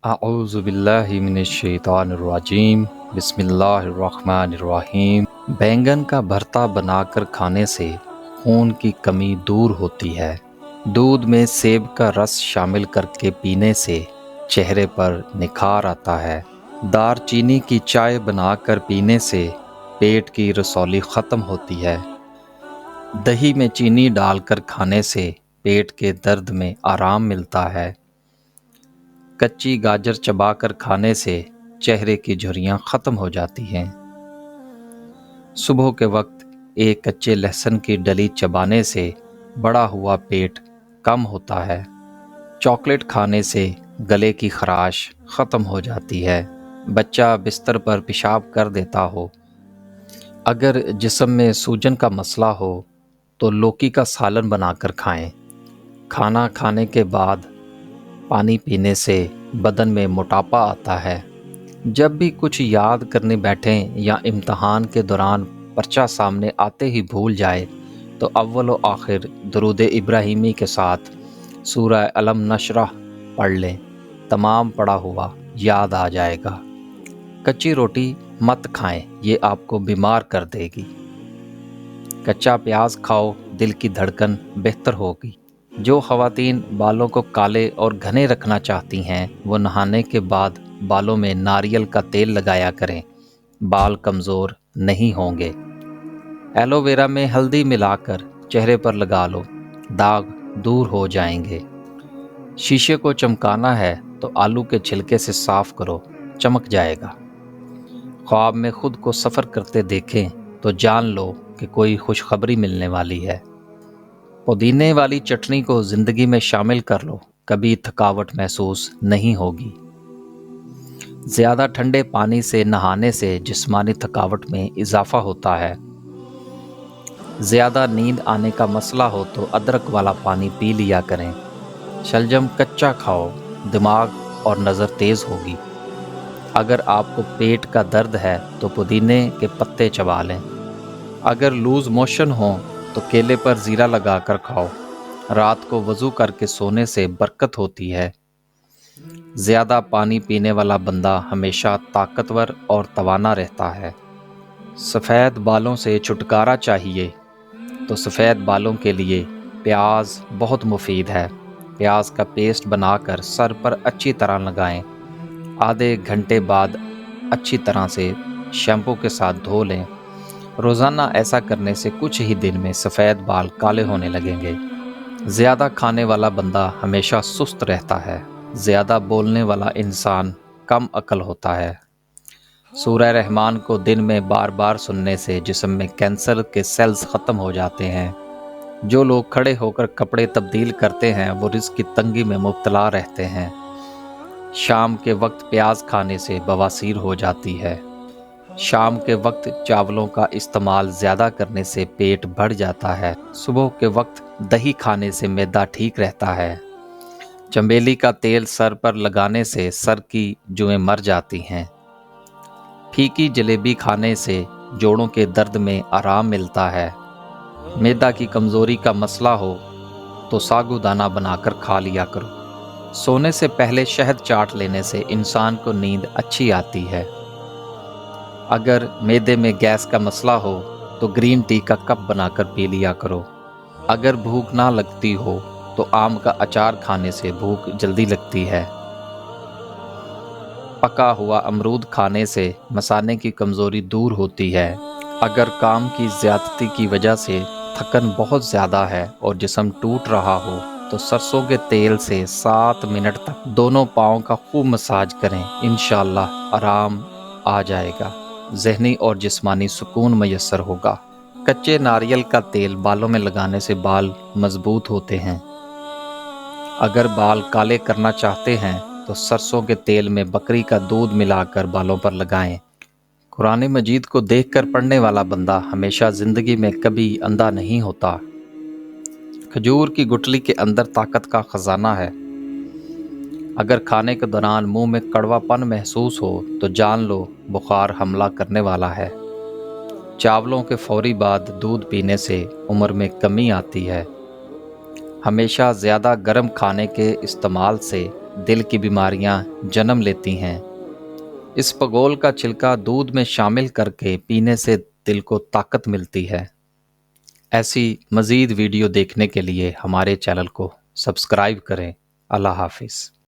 अऊज़ु बिल्लाहि मिनश्शैतानिर्रजीम बिस्मिल्लाहिर्रहमानिर्रहीम। बैंगन का भरता बनाकर खाने से खून की कमी दूर होती है। दूध में सेब का रस शामिल करके पीने से चेहरे पर निखार आता है। दारचीनी की चाय बनाकर पीने से पेट की रसौली ख़त्म होती है। दही में चीनी डालकर खाने से पेट के दर्द में आराम मिलता है। कच्ची गाजर चबाकर खाने से चेहरे की झुर्रियाँ ख़त्म हो जाती हैं। सुबह के वक्त एक कच्चे लहसुन की डली चबाने से बड़ा हुआ पेट कम होता है। चॉकलेट खाने से गले की खराश ख़त्म हो जाती है। बच्चा बिस्तर पर पेशाब कर देता हो, अगर जिस्म में सूजन का मसला हो तो लौकी का सालन बनाकर खाएं। खाना खाने के बाद पानी पीने से बदन में मोटापा आता है। जब भी कुछ याद करने बैठें या इम्तहान के दौरान पर्चा सामने आते ही भूल जाए तो अव्वल व आखिर दुरूद इब्राहिमी के साथ सूरह अलम नशरह पढ़ लें। तमाम पढ़ा हुआ याद आ जाएगा। कच्ची रोटी मत खाएं, ये आपको बीमार कर देगी। कच्चा प्याज खाओ, दिल की धड़कन बेहतर होगी। जो ख़वातीन बालों को काले और घने रखना चाहती हैं वो नहाने के बाद बालों में नारियल का तेल लगाया करें, बाल कमज़ोर नहीं होंगे। एलोवेरा में हल्दी मिलाकर चेहरे पर लगा लो, दाग दूर हो जाएंगे। शीशे को चमकाना है तो आलू के छिलके से साफ़ करो, चमक जाएगा। ख्वाब में खुद को सफ़र करते देखें तो जान लो कि कोई खुशखबरी मिलने वाली है। पुदीने वाली चटनी को ज़िंदगी में शामिल कर लो, कभी थकावट महसूस नहीं होगी। ज़्यादा ठंडे पानी से नहाने से जिस्मानी थकावट में इजाफ़ा होता है। ज़्यादा नींद आने का मसला हो तो अदरक वाला पानी पी लिया करें। शलजम कच्चा खाओ, दिमाग और नज़र तेज़ होगी। अगर आपको पेट का दर्द है तो पुदीने के पत्ते चबा लें। अगर लूज़ मोशन हो तो केले पर ज़ीरा लगाकर खाओ। रात को वज़ू करके सोने से बरकत होती है। ज़्यादा पानी पीने वाला बंदा हमेशा ताकतवर और तवाना रहता है। सफ़ेद बालों से छुटकारा चाहिए तो सफ़ेद बालों के लिए प्याज बहुत मुफीद है। प्याज का पेस्ट बनाकर सर पर अच्छी तरह लगाएं। आधे घंटे बाद अच्छी तरह से शैम्पू के साथ धो लें। रोज़ाना ऐसा करने से कुछ ही दिन में सफ़ेद बाल काले होने लगेंगे। ज़्यादा खाने वाला बंदा हमेशा सुस्त रहता है। ज़्यादा बोलने वाला इंसान कम अक्ल होता है। सूरह रहमान को दिन में बार बार सुनने से जिस्म में कैंसर के सेल्स ख़त्म हो जाते हैं। जो लोग खड़े होकर कपड़े तब्दील करते हैं वो रिज़्क़ की तंगी में मुब्तला रहते हैं। शाम के वक्त प्याज खाने से बवासीर हो जाती है। शाम के वक्त चावलों का इस्तेमाल ज़्यादा करने से पेट बढ़ जाता है। सुबह के वक्त दही खाने से मैदा ठीक रहता है। चमेली का तेल सर पर लगाने से सर की जुएं मर जाती हैं। फीकी जलेबी खाने से जोड़ों के दर्द में आराम मिलता है। मैदा की कमज़ोरी का मसला हो तो साबूदाना बनाकर खा लिया करो। सोने से पहले शहद चाट लेने से इंसान को नींद अच्छी आती है। अगर मैदे में गैस का मसला हो तो ग्रीन टी का कप बनाकर पी लिया करो। अगर भूख ना लगती हो तो आम का अचार खाने से भूख जल्दी लगती है। पका हुआ अमरूद खाने से मसाने की कमज़ोरी दूर होती है। अगर काम की ज़्यादती की वजह से थकन बहुत ज़्यादा है और जिस्म टूट रहा हो तो सरसों के तेल से 7 मिनट तक दोनों पाँव का खूब मसाज करें, इंशाअल्लाह आराम आ जाएगा। ज़हनी और जिस्मानी सुकून मैसर होगा। कच्चे नारियल का तेल बालों में लगाने से बाल मजबूत होते हैं। अगर बाल काले करना चाहते हैं तो सरसों के तेल में बकरी का दूध मिलाकर बालों पर लगाएं। कुरान मजीद को देखकर पढ़ने वाला बंदा हमेशा ज़िंदगी में कभी अंधा नहीं होता। खजूर की गुठली के अंदर ताकत का ख़जाना है। अगर खाने के दौरान मुंह में कड़वापन महसूस हो तो जान लो बुखार हमला करने वाला है। चावलों के फौरी बाद दूध पीने से उम्र में कमी आती है। हमेशा ज़्यादा गर्म खाने के इस्तेमाल से دل کی بیماریاں جنم لیتی ہیں۔ اس پگول کا چھلکا دودھ میں شامل کر کے پینے سے دل کو طاقت ملتی ہے۔ ایسی مزید ویڈیو دیکھنے کے لیے ہمارے چینل کو سبسکرائب کریں۔ اللہ حافظ۔